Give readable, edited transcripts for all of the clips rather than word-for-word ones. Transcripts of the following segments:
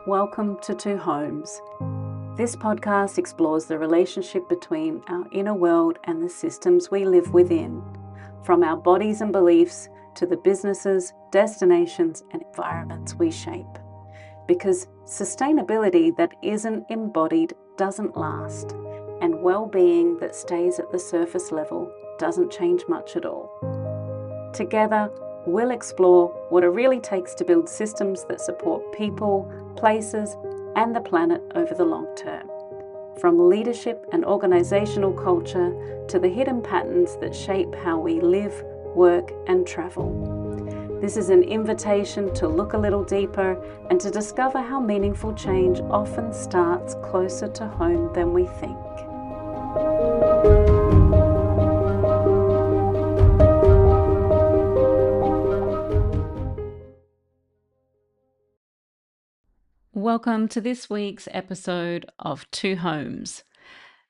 Welcome to Two Homes. This podcast explores the relationship between our inner world and the systems we live within, from our bodies and beliefs to the businesses, destinations, and environments we shape. Because sustainability that isn't embodied doesn't last, and well-being that stays at the surface level doesn't change much at all. Together, we'll explore what it really takes to build systems that support people, places, and the planet over the long term. From leadership and organisational culture to the hidden patterns that shape how we live, work, and travel. This is an invitation to look a little deeper and to discover how meaningful change often starts closer to home than we think. Welcome to this week's episode of Two Homes.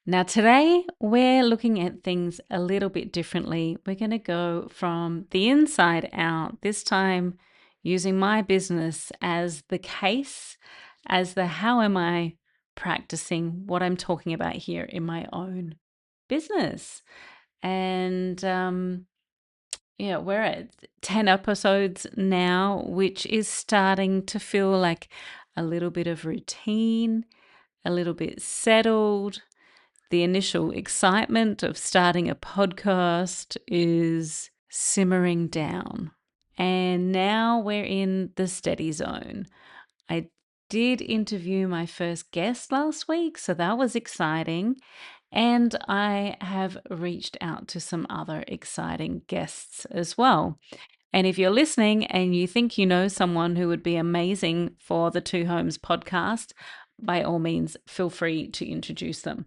Now today we're looking at things a little bit differently. We're going to go from the inside out, this time using my business as the case, as the how am I practicing what I'm talking about here in my own business. And we're at 10 episodes now, which is starting to feel like a little bit of routine, a little bit settled. The initial excitement of starting a podcast is simmering down. And now we're in the steady zone. I did interview my first guest last week, so that was exciting. And I have reached out to some other exciting guests as well. And if you're listening and you think you know someone who would be amazing for the Two Homes podcast, by all means, feel free to introduce them.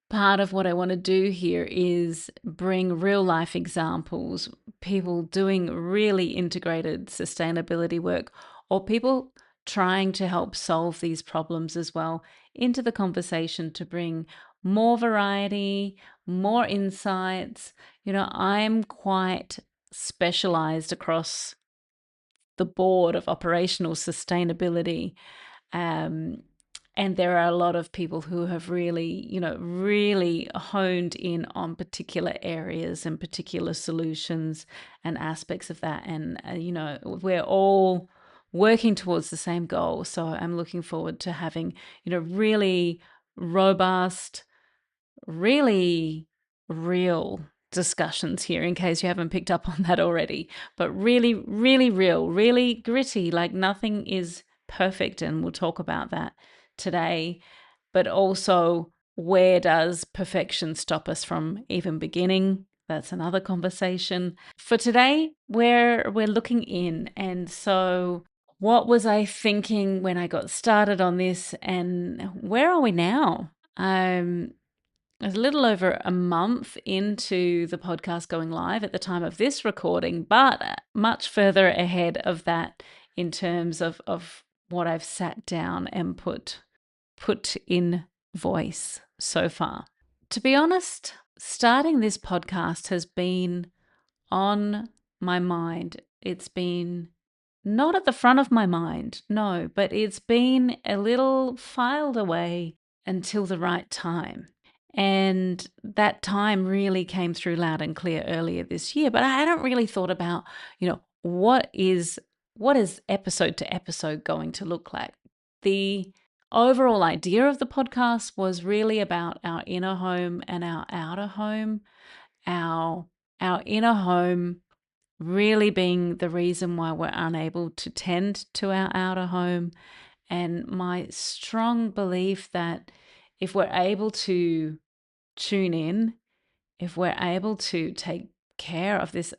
Part of what I want to do here is bring real life examples, people doing really integrated sustainability work, or people trying to help solve these problems as well, into the conversation to bring more variety, more insights. I'm quite specialized across the board of operational sustainability. And there are a lot of people who have really honed in on particular areas and particular solutions and aspects of that. And, we're all working towards the same goal. So I'm looking forward to having, really robust, really real discussions here, in case you haven't picked up on that already, but really, really real, really gritty, like nothing is perfect. And we'll talk about that today, but also where does perfection stop us from even beginning? That's another conversation. For today, we're looking in. And so what was I thinking when I got started on this, and where are we now? A little over a month into the podcast going live at the time of this recording, but much further ahead of that in terms of what I've sat down and put in voice so far. To be honest, starting this podcast has been on my mind. It's been not at the front of my mind, no, but it's been a little filed away until the right time. And that time really came through loud and clear earlier this year. But I hadn't really thought about, what is episode to episode going to look like. The overall idea of the podcast was really about our inner home and our outer home. Our inner home really being the reason why we're unable to tend to our outer home. And my strong belief that if we're able to tune in, if we're able to take care of this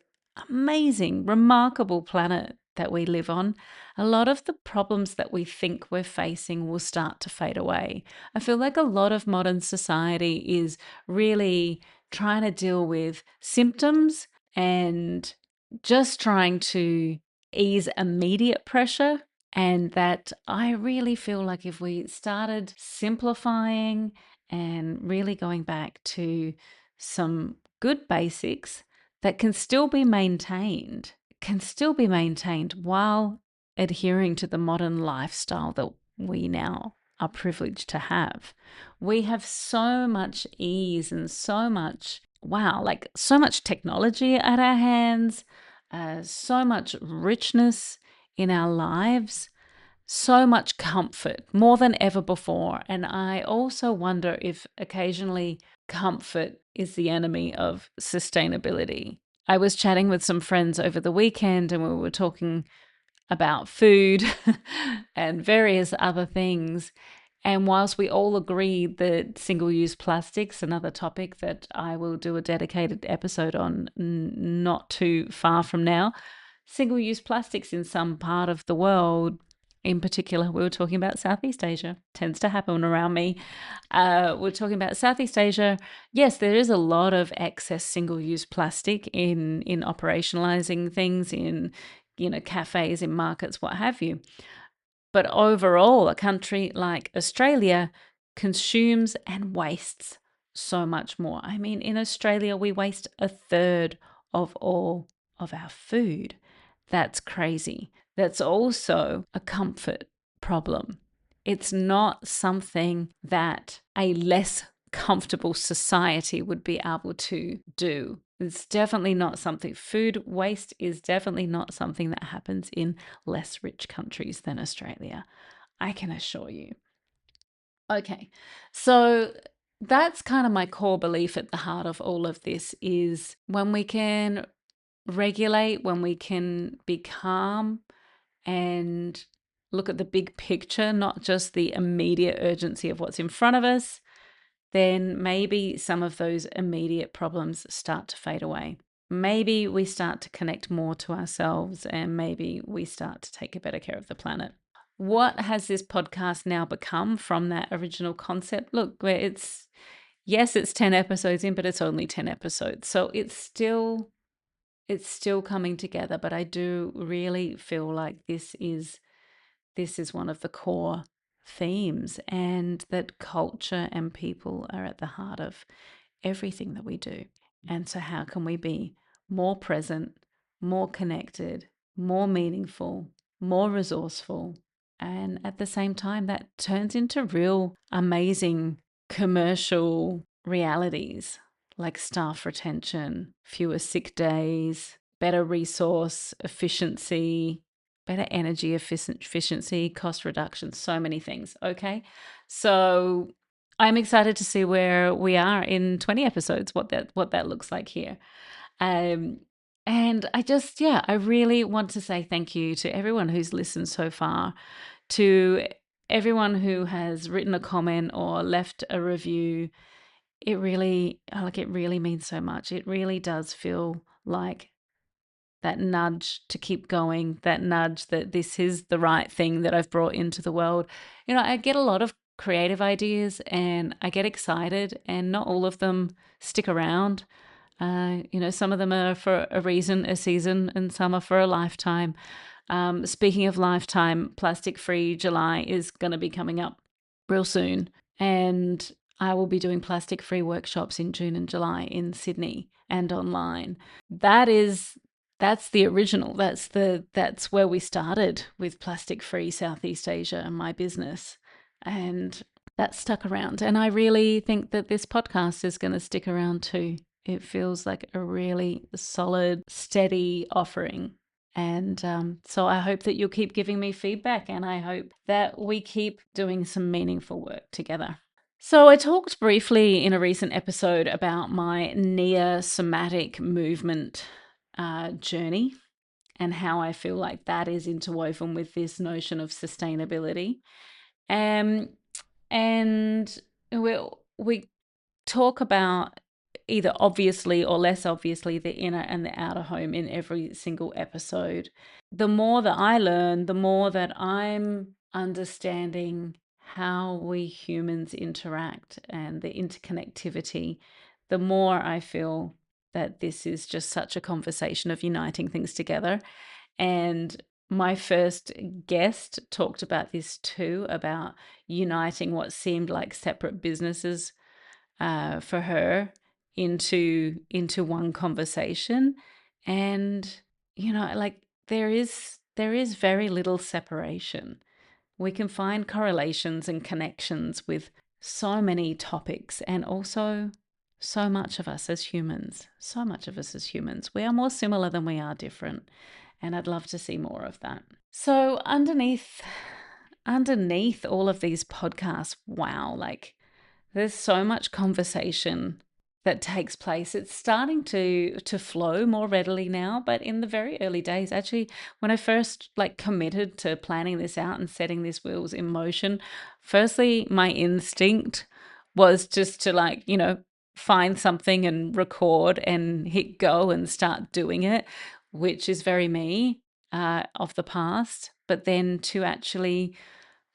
amazing, remarkable planet that we live on, a lot of the problems that we think we're facing will start to fade away. I feel like a lot of modern society is really trying to deal with symptoms and just trying to ease immediate pressure. And that I really feel like if we started simplifying and really going back to some good basics that can still be maintained while adhering to the modern lifestyle we now are privileged to have. We have so much ease and so much, wow, like so much technology at our hands, so much richness in our lives, so much comfort, more than ever before. And I also wonder if occasionally comfort is the enemy of sustainability. I was chatting with some friends over the weekend and we were talking about food and various other things. And whilst we all agreed that single use plastics, another topic that I will do a dedicated episode on not too far from now, single use plastics in some part of the world, in particular, we were talking about Southeast Asia, tends to happen around me. We're talking about Southeast Asia. Yes, there is a lot of excess single use plastic in operationalizing things in cafes, in markets, what have you. But overall, a country like Australia consumes and wastes so much more. I mean, in Australia, we waste a third of all of our food. That's crazy. That's also a comfort problem. It's not something that a less comfortable society would be able to do. It's definitely not something, food waste is definitely not something that happens in less rich countries than Australia. I can assure you. Okay, so that's kind of my core belief at the heart of all of this is when we can regulate, when we can be calm and look at the big picture, not just the immediate urgency of what's in front of us, then maybe some of those immediate problems start to fade away. Maybe we start to connect more to ourselves and maybe we start to take a better care of the planet. What has this podcast now become from that original concept? Look, where yes, it's 10 episodes in, but it's only 10 episodes. So it's still coming together, but I do really feel like this is one of the core themes, and that culture and people are at the heart of everything that we do. And so, how can we be more present, more connected, more meaningful, more resourceful? And at the same time, that turns into real amazing commercial realities like staff retention, fewer sick days, better resource efficiency, better energy efficiency, cost reduction, so many things. Okay. So I'm excited to see where we are in 20 episodes, what that looks like here. And I really want to say thank you to everyone who's listened so far, to everyone who has written a comment or left a review. It really means so much. It really does feel like that nudge to keep going, that nudge that this is the right thing that I've brought into the world. I get a lot of creative ideas and I get excited, and not all of them stick around. Some of them are for a reason, a season, and some are for a lifetime. Speaking of lifetime, Plastic Free July is going to be coming up real soon. And I will be doing plastic free workshops in June and July in Sydney and online. That's the original. That's where we started with Plastic Free Southeast Asia and my business. And that stuck around. And I really think that this podcast is going to stick around too. It feels like a really solid, steady offering. And so I hope that you'll keep giving me feedback, and I hope that we keep doing some meaningful work together. So I talked briefly in a recent episode about my near somatic movement journey and how I feel like that is interwoven with this notion of sustainability. And we talk about either obviously or less obviously the inner and the outer home in every single episode. The more that I learn, the more that I'm understanding how we humans interact and the interconnectivity, the more I feel that this is just such a conversation of uniting things together. And my first guest talked about this too, about uniting what seemed like separate businesses for her into one conversation. And like there is very little separation. we can find correlations and connections with so many topics, and also so much of us as humans. So much of us as humans. We are more similar than we are different. And I'd love to see more of that. So underneath all of these podcasts, wow, like there's so much conversation that takes place. It's starting to flow more readily now, but in the very early days, actually, when I first committed to planning this out and setting these wheels in motion, firstly, my instinct was just to find something and record and hit go and start doing it, which is very me of the past. But then to actually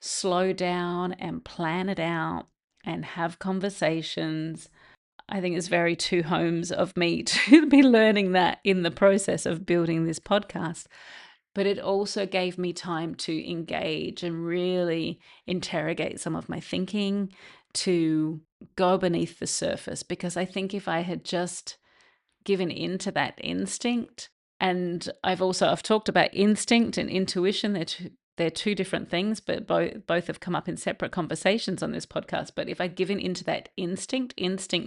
slow down and plan it out and have conversations, I think it's very two homes of me to be learning that in the process of building this podcast. But it also gave me time to engage and really interrogate some of my thinking, to go beneath the surface. Because I think if I had just given in to that instinct, and I've talked about instinct and intuition, they're two different things, but both have come up in separate conversations on this podcast. But if I'd given into that instinct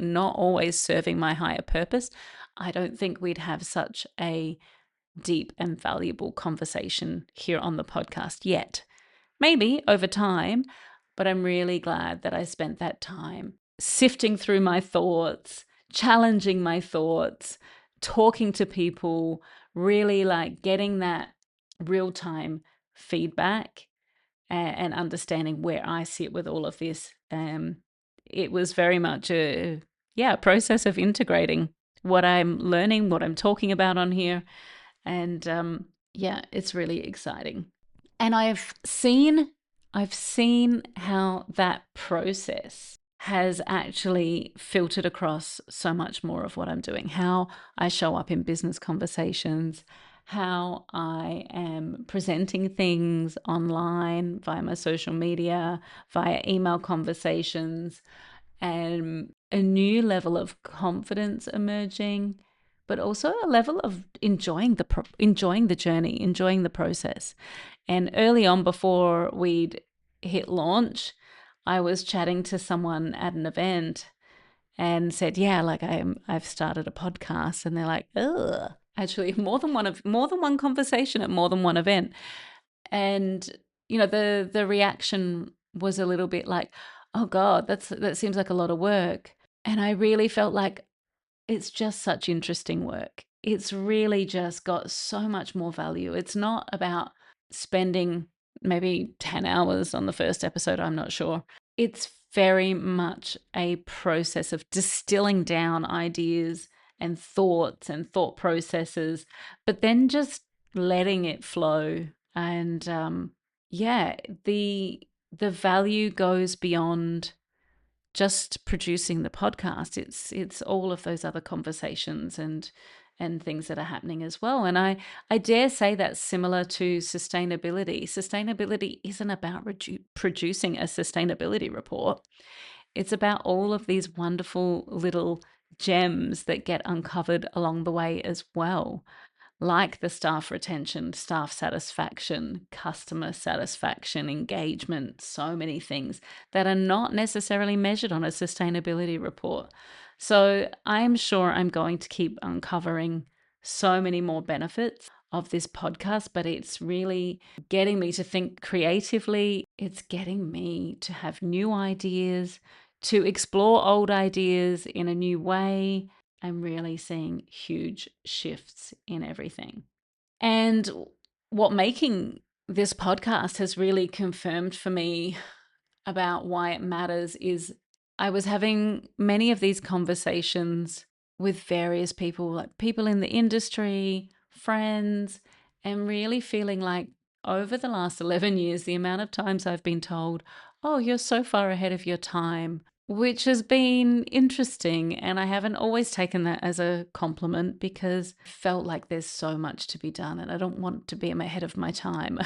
not always serving my higher purpose, I don't think we'd have such a deep and valuable conversation here on the podcast yet. Maybe over time, but I'm really glad that I spent that time sifting through my thoughts, challenging my thoughts, talking to people, really getting that real-time feedback and understanding where I sit with all of this. It was very much a process of integrating what I'm learning, what I'm talking about on here. And it's really exciting. And I've seen how that process has actually filtered across so much more of what I'm doing, how I show up in business conversations, how I am presenting things online via my social media, via email conversations, and a new level of confidence emerging, but also a level of enjoying the journey, enjoying the process. And early on, before we'd hit launch, I was chatting to someone at an event and said, "Yeah, I've started a podcast," and they're like, "Ugh." Actually, more than one conversation at more than one event, and the reaction was a little bit like, "Oh God, that seems like a lot of work," and I really felt like it's just such interesting work. It's really just got so much more value. It's not about spending maybe 10 hours on the first episode, I'm not sure. It's very much a process of distilling down ideas and thoughts and thought processes, but then just letting it flow. And the value goes beyond just producing the podcast. It's all of those other conversations and things that are happening as well. And I dare say that's similar to sustainability. Sustainability isn't about producing a sustainability report. It's about all of these wonderful little gems that get uncovered along the way as well, like the staff retention, staff satisfaction, customer satisfaction, engagement, so many things that are not necessarily measured on a sustainability report. So I'm sure I'm going to keep uncovering so many more benefits of this podcast, but it's really getting me to think creatively. It's getting me to have new ideas, to explore old ideas in a new way. I'm really seeing huge shifts in everything. And what making this podcast has really confirmed for me about why it matters is I was having many of these conversations with various people, like people in the industry, friends, and really feeling like over the last 11 years, the amount of times I've been told, "Oh, you're so far ahead of your time," which has been interesting. And I haven't always taken that as a compliment, because I felt like there's so much to be done and I don't want to be ahead of my time.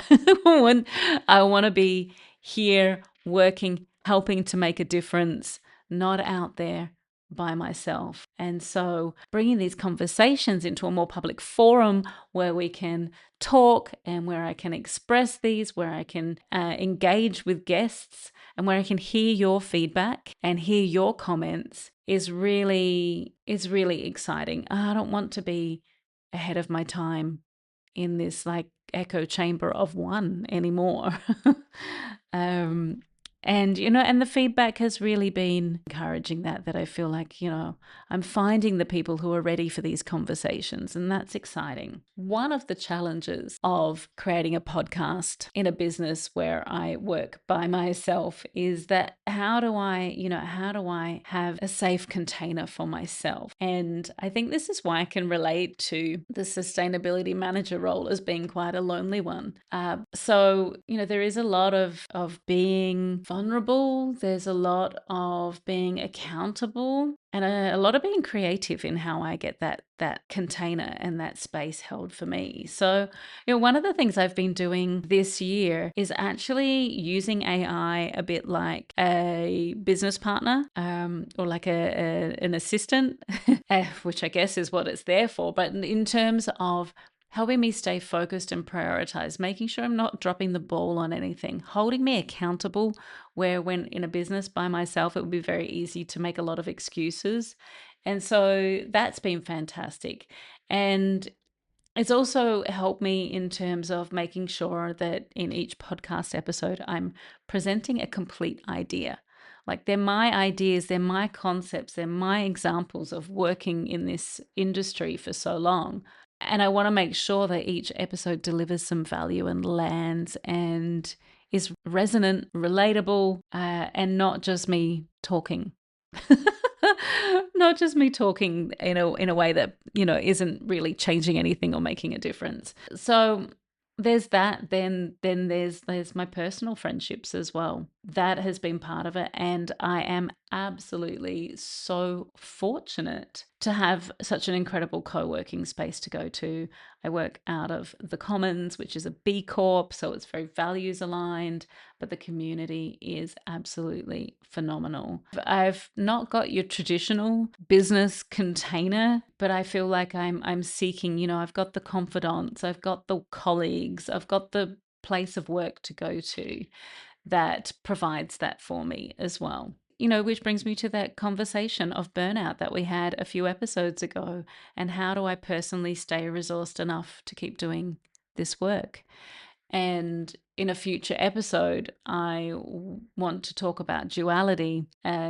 I want to be here working, helping to make a difference, not out there by myself. And so bringing these conversations into a more public forum where we can talk and where I can express these, where I can engage with guests and where I can hear your feedback and hear your comments is really exciting. I don't want to be ahead of my time in this like echo chamber of one anymore. um, and, and the feedback has really been encouraging that I feel like, I'm finding the people who are ready for these conversations, and that's exciting. One of the challenges of creating a podcast in a business where I work by myself is that how do I have a safe container for myself? And I think this is why I can relate to the sustainability manager role as being quite a lonely one. So, there is a lot of being vulnerable. There's a lot of being accountable and a lot of being creative in how I get that container and that space held for me. So, one of the things I've been doing this year is actually using AI a bit like a business partner, or like an assistant, which I guess is what it's there for. But in terms of helping me stay focused and prioritize, making sure I'm not dropping the ball on anything, holding me accountable, where when in a business by myself, it would be very easy to make a lot of excuses. And so that's been fantastic. And it's also helped me in terms of making sure that in each podcast episode, I'm presenting a complete idea. Like they're my ideas, they're my concepts, they're my examples of working in this industry for so long. And I want to make sure that each episode delivers some value and lands and is resonant, relatable, and not just me talking. Not just me talking in a way that, isn't really changing anything or making a difference. So there's that. Then there's my personal friendships as well. That has been part of it. And I am absolutely so fortunate to have such an incredible co-working space to go to. I work out of the Commons, which is a B Corp, so it's very values aligned, but the community is absolutely phenomenal. I've not got your traditional business container, but I feel like I'm seeking, I've got the confidants, I've got the colleagues, I've got the place of work to go to that provides that for me as well. Which brings me to that conversation of burnout that we had a few episodes ago. And how do I personally stay resourced enough to keep doing this work? And in a future episode, I want to talk about duality,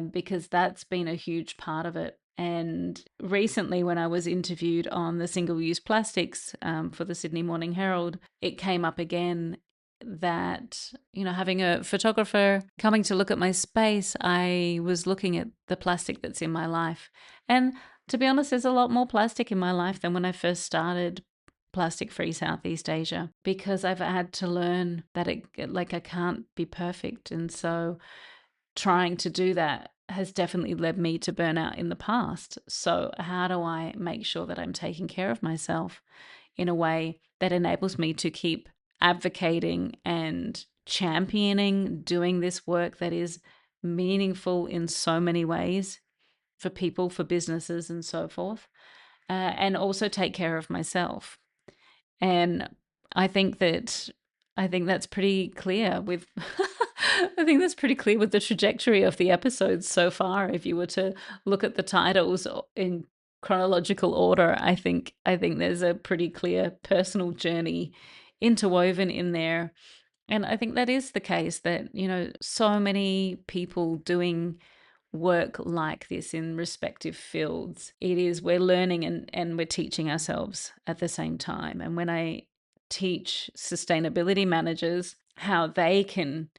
because that's been a huge part of it. And recently, when I was interviewed on the single-use plastics for the Sydney Morning Herald, it came up again that, having a photographer coming to look at my space, I was looking at the plastic that's in my life. And to be honest, there's a lot more plastic in my life than when I first started Plastic Free Southeast Asia, because I've had to learn that I can't be perfect. And so trying to do that has definitely led me to burnout in the past. So how do I make sure that I'm taking care of myself in a way that enables me to keep advocating and championing doing this work that is meaningful in so many ways for people, for businesses, and so forth, and also take care of myself. And I think that's pretty clear with I think that's pretty clear with the trajectory of the episodes so far. If you were to look at the titles in chronological order, I think there's a pretty clear personal journey interwoven in there. And I think that is the case, that, so many people doing work like this in respective fields, we're learning and we're teaching ourselves at the same time. And when I teach sustainability managers how they can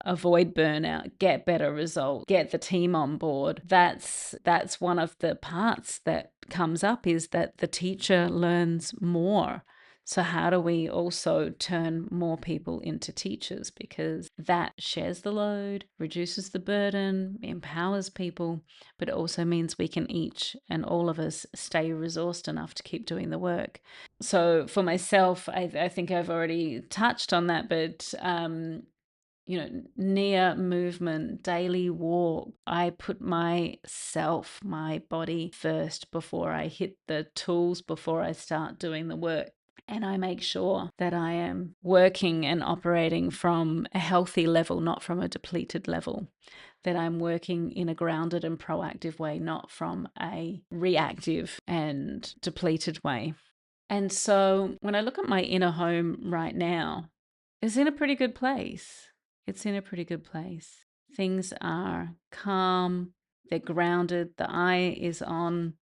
avoid burnout, get better results, get the team on board, that's one of the parts that comes up, is that the teacher learns more. So how do we also turn more people into teachers? Because that shares the load, reduces the burden, empowers people, but it also means we can each and all of us stay resourced enough to keep doing the work. So for myself, I think I've already touched on that, but near movement, daily walk. I put myself, my body first before I hit the tools, before I start doing the work. And I make sure that I am working and operating from a healthy level, not from a depleted level. That I'm working in a grounded and proactive way, not from a reactive and depleted way. And so when I look at my inner home right now, it's in a pretty good place. It's in a pretty good place. Things are calm, they're grounded, the eye is on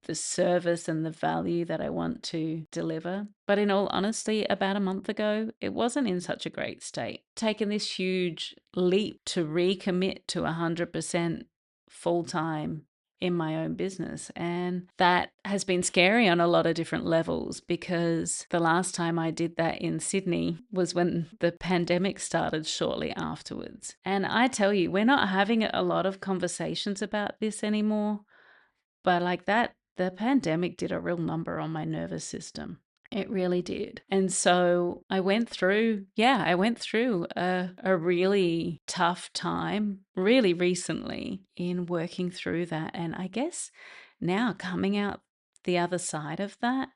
the service and the value that I want to deliver. But in all honesty, about a month ago, it wasn't in such a great state. Taken this huge leap to recommit to 100% full time in my own business. And that has been scary on a lot of different levels, because the last time I did that in Sydney was when the pandemic started shortly afterwards. And I tell you, we're not having a lot of conversations about this anymore, but like that, the pandemic did a real number on my nervous system. It really did. And so I went through a really tough time really recently in working through that. And I guess now coming out the other side of that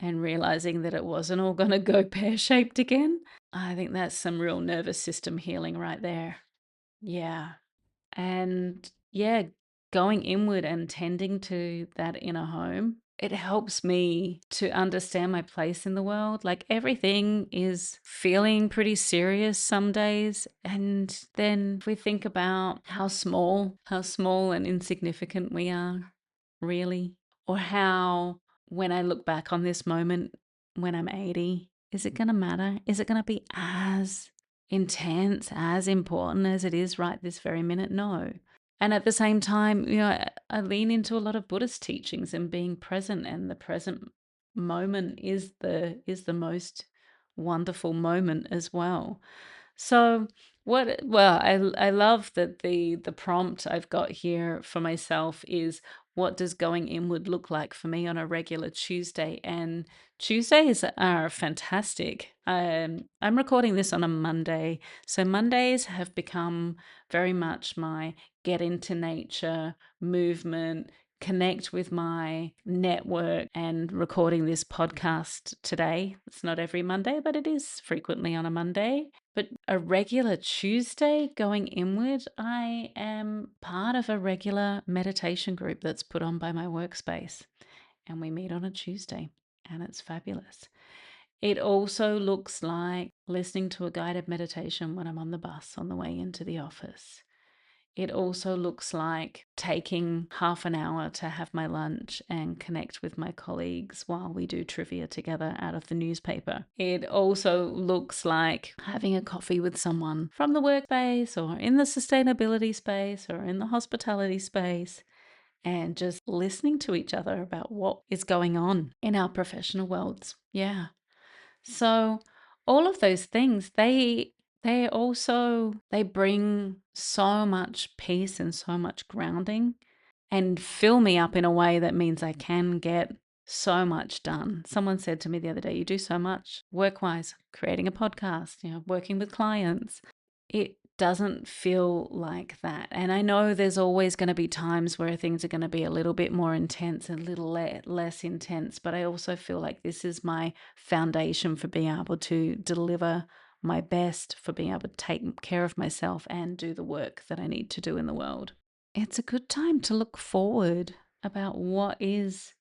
and realizing that it wasn't all going to go pear-shaped again, I think that's some real nervous system healing right there. Yeah. And yeah, going inward and tending to that inner home, it helps me to understand my place in the world. Like, everything is feeling pretty serious some days. And then if we think about how small and insignificant we are, really, or how when I look back on this moment when I'm 80, is it going to matter? Is it going to be as intense, as important as it is right this very minute? No. And at the same time, I lean into a lot of Buddhist teachings and being present, and the present moment is the most wonderful moment as well. So I love that the prompt I've got here for myself is, what does going inward look like for me on a regular Tuesday? And Tuesdays are fantastic. I'm recording this on a Monday, so Mondays have become very much my get into nature, movement, connect with my network, and recording this podcast today. It's not every Monday, but it is frequently on a Monday. But a regular Tuesday going inward, I am part of a regular meditation group that's put on by my workspace. And we meet on a Tuesday, and it's fabulous. It also looks like listening to a guided meditation when I'm on the bus on the way into the office. It also looks like taking half an hour to have my lunch and connect with my colleagues while we do trivia together out of the newspaper. It also looks like having a coffee with someone from the workspace or in the sustainability space or in the hospitality space, and just listening to each other about what is going on in our professional worlds. Yeah. So all of those things, they bring so much peace and so much grounding and fill me up in a way that means I can get so much done. Someone said to me the other day, you do so much work-wise, creating a podcast, working with clients. It doesn't feel like that. And I know there's always going to be times where things are going to be a little bit more intense and a little less intense, but I also feel like this is my foundation for being able to deliver my best, for being able to take care of myself and do the work that I need to do in the world. It's a good time to look forward about what is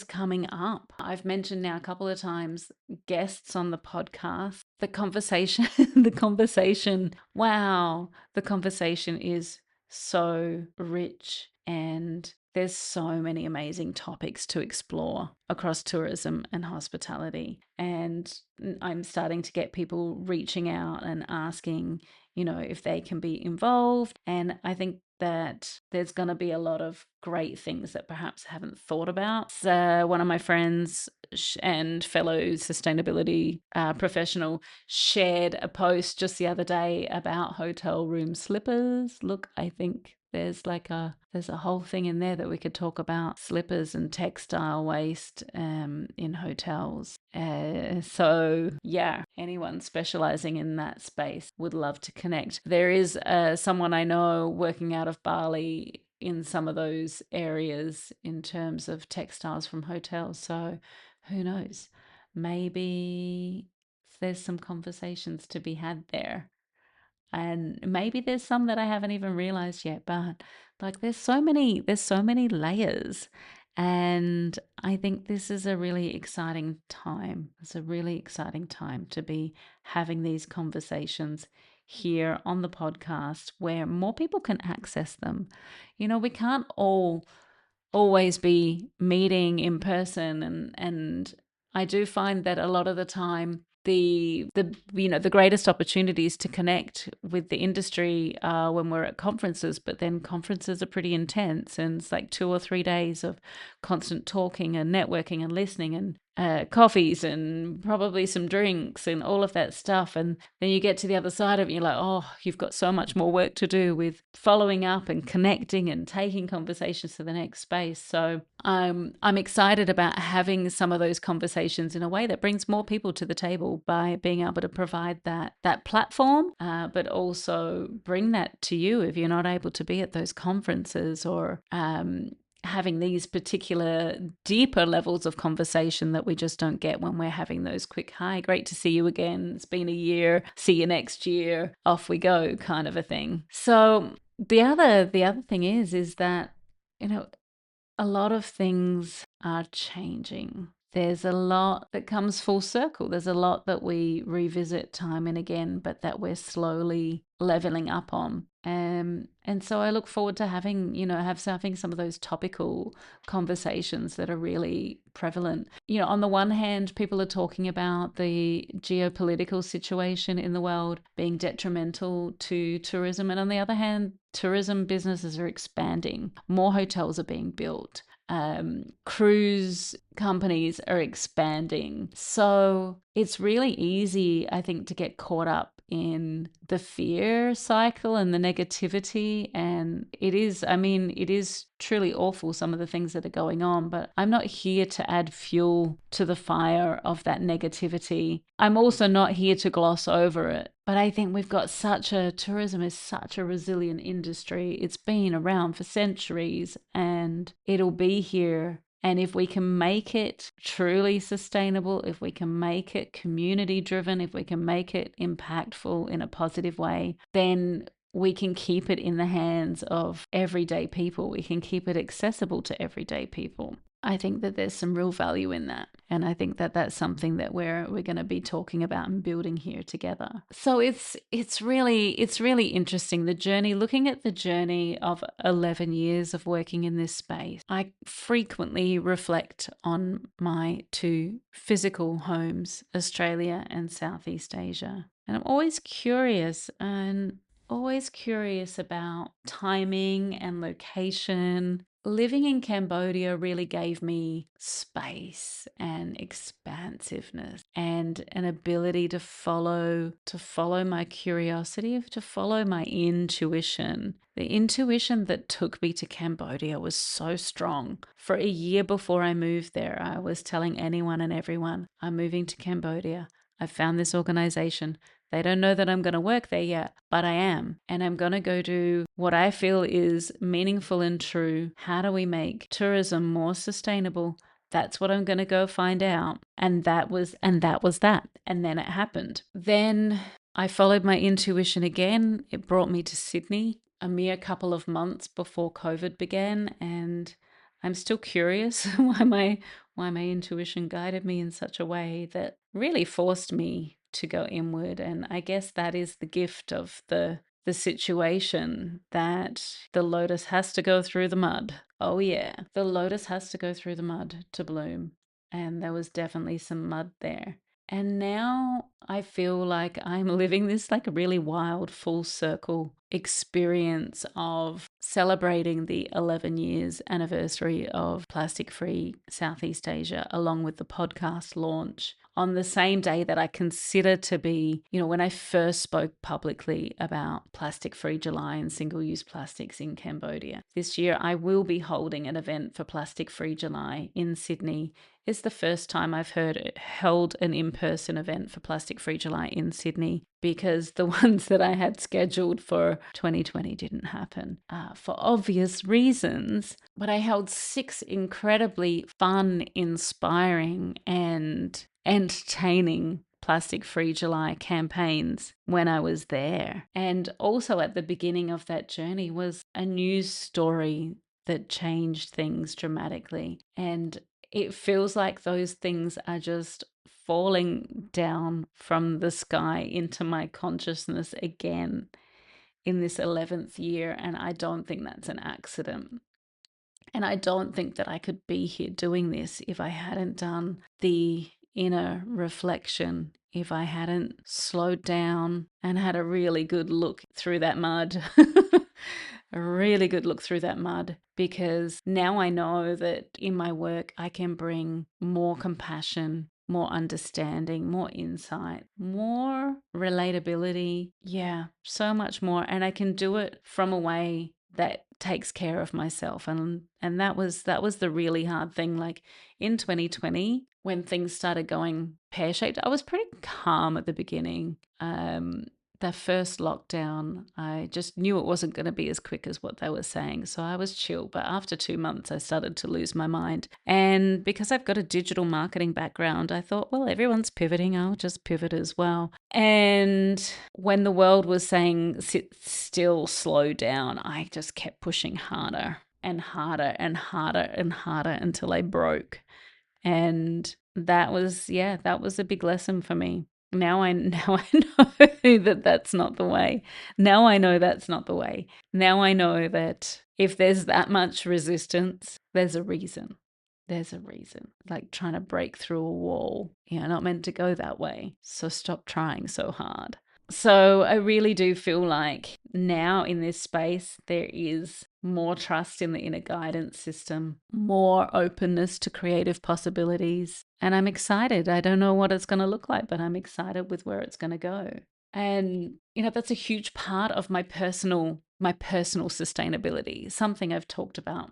coming up. I've mentioned now a couple of times guests on the podcast. The conversation the conversation is so rich, and there's so many amazing topics to explore across tourism and hospitality. And I'm starting to get people reaching out and asking, if they can be involved. And I think that there's going to be a lot of great things that perhaps I haven't thought about. So one of my friends and fellow sustainability professional shared a post just the other day about hotel room slippers. Look, I think There's a whole thing in there that we could talk about slippers and textile waste in hotels. So yeah, anyone specializing in that space would love to connect. There is someone I know working out of Bali in some of those areas in terms of textiles from hotels. So who knows? Maybe there's some conversations to be had there. And maybe there's some that I haven't even realized yet, but like there's so many layers. And I think this is a really exciting time. It's a really exciting time to be having these conversations here on the podcast where more people can access them. We can't all always be meeting in person, and I do find that a lot of the time the greatest opportunities to connect with the industry are when we're at conferences, but then conferences are pretty intense, and it's like 2 or 3 days of constant talking and networking and listening and coffees and probably some drinks and all of that stuff. And then you get to the other side of it, you're like, oh, you've got so much more work to do with following up and connecting and taking conversations to the next space. So I'm excited about having some of those conversations in a way that brings more people to the table by being able to provide that platform, but also bring that to you if you're not able to be at those conferences, or having these particular deeper levels of conversation that we just don't get when we're having those quick, hi, great to see you again, it's been a year, see you next year, off we go kind of a thing. So the other thing is that a lot of things are changing. There's a lot that comes full circle. There's a lot that we revisit time and again, but that we're slowly leveling up on. And so I look forward to having some of those topical conversations that are really prevalent. On the one hand, people are talking about the geopolitical situation in the world being detrimental to tourism. And on the other hand, tourism businesses are expanding. More hotels are being built. Cruise companies are expanding. So it's really easy, I think, to get caught up in the fear cycle and the negativity. And it is truly awful, some of the things that are going on, but I'm not here to add fuel to the fire of that negativity. I'm also not here to gloss over it. But I think tourism is such a resilient industry. It's been around for centuries and it'll be here. And if we can make it truly sustainable, if we can make it community driven, if we can make it impactful in a positive way, then we can keep it in the hands of everyday people. We can keep it accessible to everyday people. I think that there's some real value in that. And I think that that's something that we're going to be talking about and building here together. So it's really interesting, looking at the journey of 11 years of working in this space. I frequently reflect on my two physical homes, Australia and Southeast Asia. And I'm always curious about timing and location. Living in Cambodia really gave me space and expansiveness and an ability to follow my curiosity, to follow my intuition. The intuition that took me to Cambodia was so strong. For a year before I moved there, I was telling anyone and everyone, I'm moving to Cambodia. I found this organization. They don't know that I'm going to work there yet, but I am. And I'm going to go do what I feel is meaningful and true. How do we make tourism more sustainable? That's what I'm going to go find out. And that was that. And then it happened. Then I followed my intuition again. It brought me to Sydney a mere couple of months before COVID began. And I'm still curious why my intuition guided me in such a way that really forced me to go inward. And I guess that is the gift of the situation, that the lotus has to go through the mud. Oh yeah, the lotus has to go through the mud to bloom. And there was definitely some mud there. And now I feel like I'm living this like a really wild full circle experience of celebrating the 11 years anniversary of Plastic Free Southeast Asia, along with the podcast launch on the same day that I consider to be, when I first spoke publicly about Plastic Free July and single-use plastics in Cambodia. This year, I will be holding an event for Plastic Free July in Sydney. It's the first time I've held an in-person event for Plastic Free July in Sydney, because the ones that I had scheduled for 2020 didn't happen for obvious reasons. But I held 6 incredibly fun, inspiring, and entertaining Plastic Free July campaigns when I was there. And also at the beginning of that journey was a news story that changed things dramatically. And it feels like those things are just falling down from the sky into my consciousness again in this 11th year. And I don't think that's an accident. And I don't think that I could be here doing this if I hadn't done the inner reflection, if I hadn't slowed down and had a really good look through that mud. A really good look through that mud, because now I know that in my work I can bring more compassion, more understanding, more insight, more relatability. Yeah, so much more. And I can do it from a way that takes care of myself. And that was the really hard thing. Like in 2020, when things started going pear-shaped, I was pretty calm at the beginning. The first lockdown, I just knew it wasn't going to be as quick as what they were saying. So I was chill. But after 2 months, I started to lose my mind. And because I've got a digital marketing background, I thought, well, everyone's pivoting. I'll just pivot as well. And when the world was saying, sit still, slow down, I just kept pushing harder and harder and harder and harder until I broke. And that was a big lesson for me. Now I know that that's not the way. Now I know that's not the way. Now I know that if there's that much resistance, there's a reason. There's a reason. Like trying to break through a wall. You're not meant to go that way. So stop trying so hard. So I really do feel like now in this space, there is more trust in the inner guidance system, more openness to creative possibilities. And I'm excited. I don't know what it's going to look like, but I'm excited with where it's going to go. And, that's a huge part of my personal sustainability, something I've talked about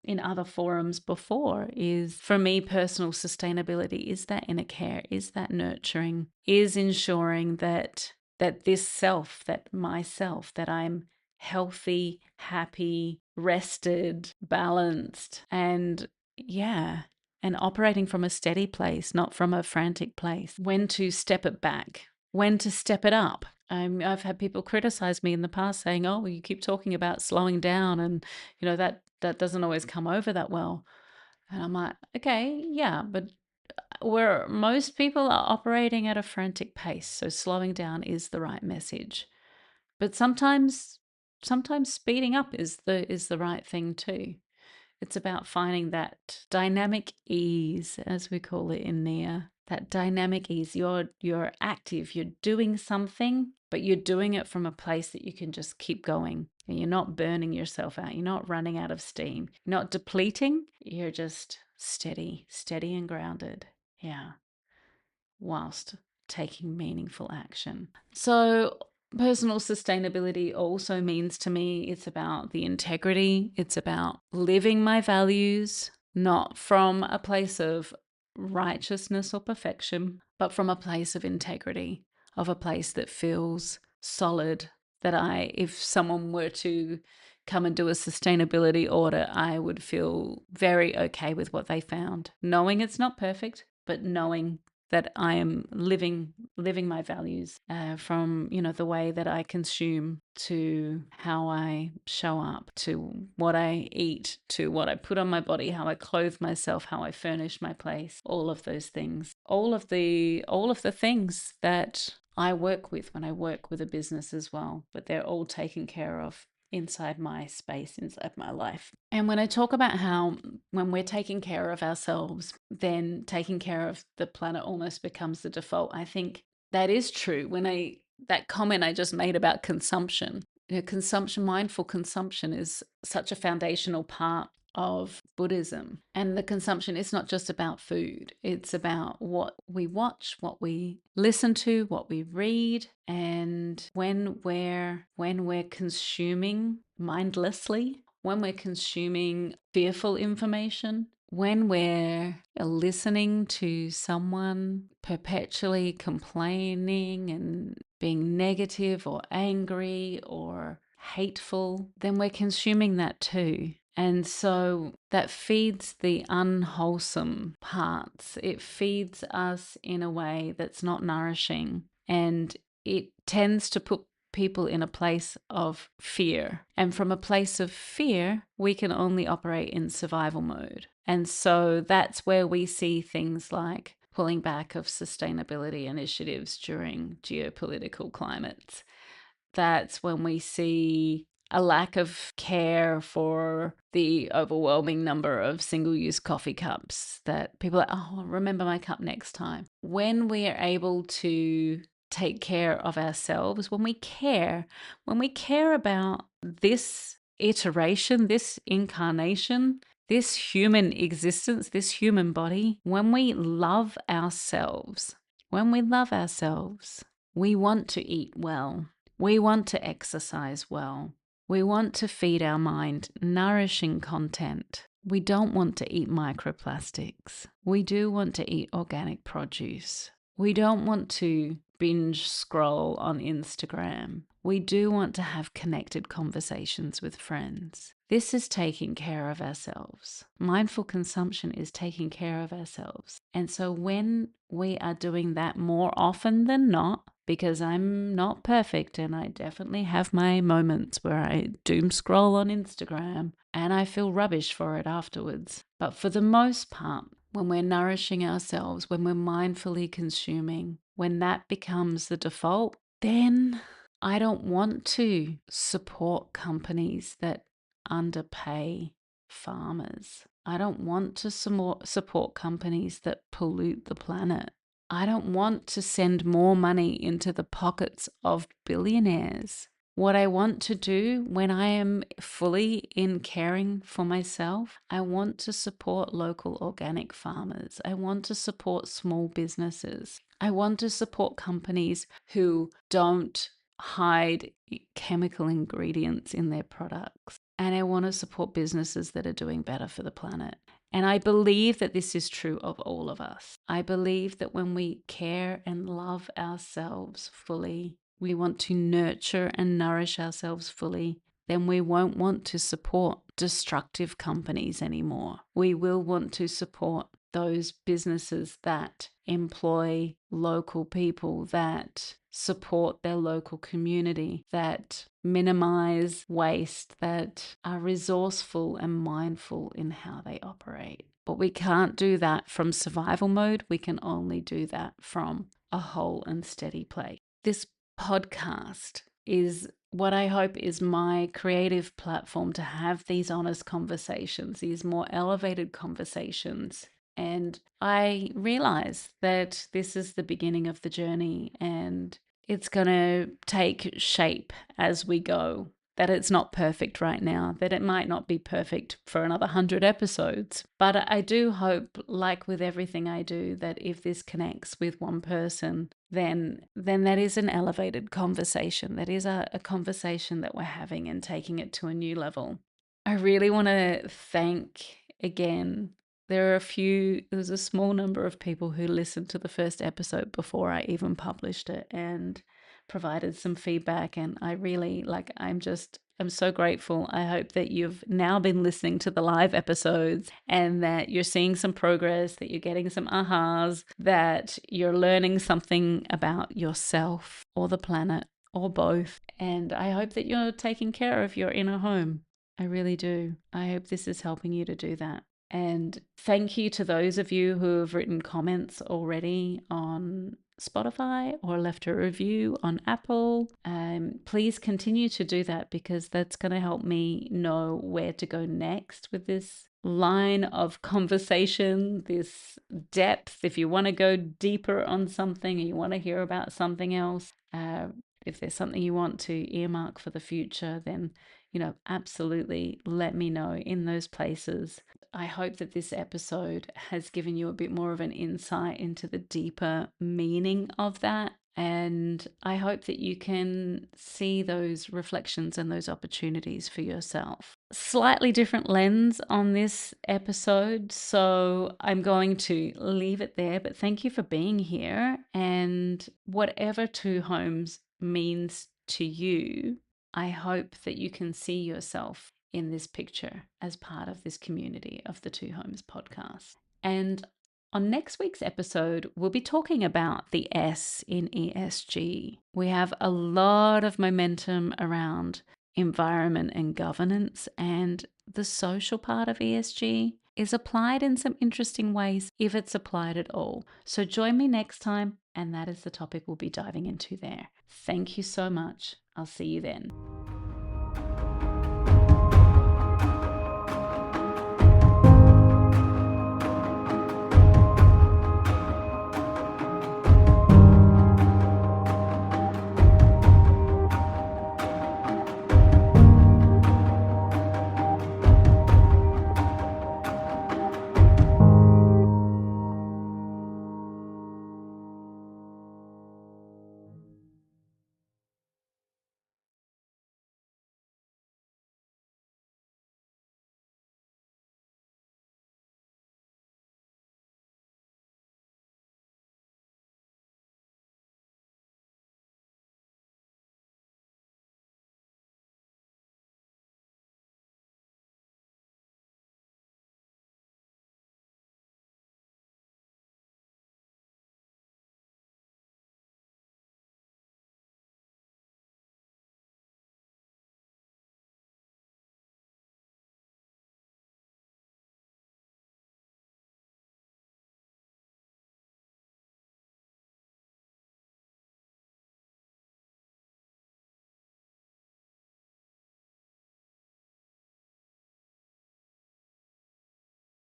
in other forums before. Is for me, personal sustainability is that inner care, is that nurturing, is ensuring that this self, that myself, that I'm healthy, happy, rested, balanced, and operating from a steady place, not from a frantic place. When to step it back, when to step it up. I've had people criticize me in the past saying, oh, well, you keep talking about slowing down and, that doesn't always come over that well. And I'm like, okay, yeah, but where most people are operating at a frantic pace, so slowing down is the right message. But sometimes speeding up is the right thing too. It's about finding that dynamic ease, as we call it in NIA. That dynamic ease. You're active, you're doing something, but you're doing it from a place that you can just keep going. And you're not burning yourself out. You're not running out of steam. You're not depleting. You're just steady and grounded. Yeah. Whilst taking meaningful action. So personal sustainability also means to me it's about the integrity. It's about living my values, not from a place of righteousness or perfection, but from a place of integrity, of a place that feels solid, that if someone were to come and do a sustainability audit, I would feel very okay with what they found, knowing it's not perfect, but knowing that I am living my values from, the way that I consume, to how I show up, to what I eat, to what I put on my body, how I clothe myself, how I furnish my place, all of those things, all of the things that I work with when I work with a business as well, but they're all taken care of inside my space, inside my life. And when I talk about how when we're taking care of ourselves, then taking care of the planet almost becomes the default, I think that is true. That comment I just made about consumption, mindful consumption is such a foundational part of Buddhism. And the consumption is not just about food. It's about what we watch, what we listen to, what we read. And when we're consuming mindlessly, when we're consuming fearful information, when we're listening to someone perpetually complaining and being negative or angry or hateful, then we're consuming that too. And so that feeds the unwholesome parts. It feeds us in a way that's not nourishing. And it tends to put people in a place of fear. And from a place of fear, we can only operate in survival mode. And so that's where we see things like pulling back of sustainability initiatives during geopolitical climates. That's when we see a lack of care for the overwhelming number of single-use coffee cups that people are, oh, I'll remember my cup next time. When we are able to take care of ourselves, when we care about this iteration, this incarnation, this human existence, this human body, when we love ourselves, we want to eat well. We want to exercise well. We want to feed our mind nourishing content. We don't want to eat microplastics. We do want to eat organic produce. We don't want to binge scroll on Instagram. We do want to have connected conversations with friends. This is taking care of ourselves. Mindful consumption is taking care of ourselves. And so when we are doing that more often than not, because I'm not perfect and I definitely have my moments where I doom scroll on Instagram and I feel rubbish for it afterwards. But for the most part, when we're nourishing ourselves, when we're mindfully consuming, when that becomes the default, then I don't want to support companies that underpay farmers. I don't want to support companies that pollute the planet. I don't want to send more money into the pockets of billionaires. What I want to do when I am fully in caring for myself, I want to support local organic farmers. I want to support small businesses. I want to support companies who don't hide chemical ingredients in their products. And I want to support businesses that are doing better for the planet. And I believe that this is true of all of us. I believe that when we care and love ourselves fully, we want to nurture and nourish ourselves fully, then we won't want to support destructive companies anymore. We will want to support those businesses that employ local people, that support their local community, that minimize waste, that are resourceful and mindful in how they operate. But we can't do that from survival mode. We can only do that from a whole and steady place. This podcast is what I hope is my creative platform to have these honest conversations, these more elevated conversations. And I realize that this is the beginning of the journey and it's going to take shape as we go. That it's not perfect right now, that it might not be perfect for another 100 episodes. But I do hope, like with everything I do, that if this connects with one person, then that is an elevated conversation. That is a conversation that we're having and taking it to a new level. I really want to thank again. There was a small number of people who listened to the first episode before I even published it and provided some feedback. And I really I'm so grateful. I hope that you've now been listening to the live episodes and that you're seeing some progress, that you're getting some ahas, that you're learning something about yourself or the planet or both. And I hope that you're taking care of your inner home. I really do. I hope this is helping you to do that. And thank you to those of you who have written comments already on Spotify or left a review on Apple. Please continue to do that because that's going to help me know where to go next with this line of conversation, this depth. If you want to go deeper on something or you want to hear about something else, if there's something you want to earmark for the future, then absolutely let me know in those places. I hope that this episode has given you a bit more of an insight into the deeper meaning of that. And I hope that you can see those reflections and those opportunities for yourself. Slightly different lens on this episode, so I'm going to leave it there. But thank you for being here. And whatever Two Homes means to you, I hope that you can see yourself in this picture as part of this community of the Two Homes podcast. And on next week's episode, we'll be talking about the S in ESG. We have a lot of momentum around environment and governance, and the social part of ESG is applied in some interesting ways if it's applied at all. So join me next time, and that is the topic we'll be diving into there. Thank you so much. I'll see you then.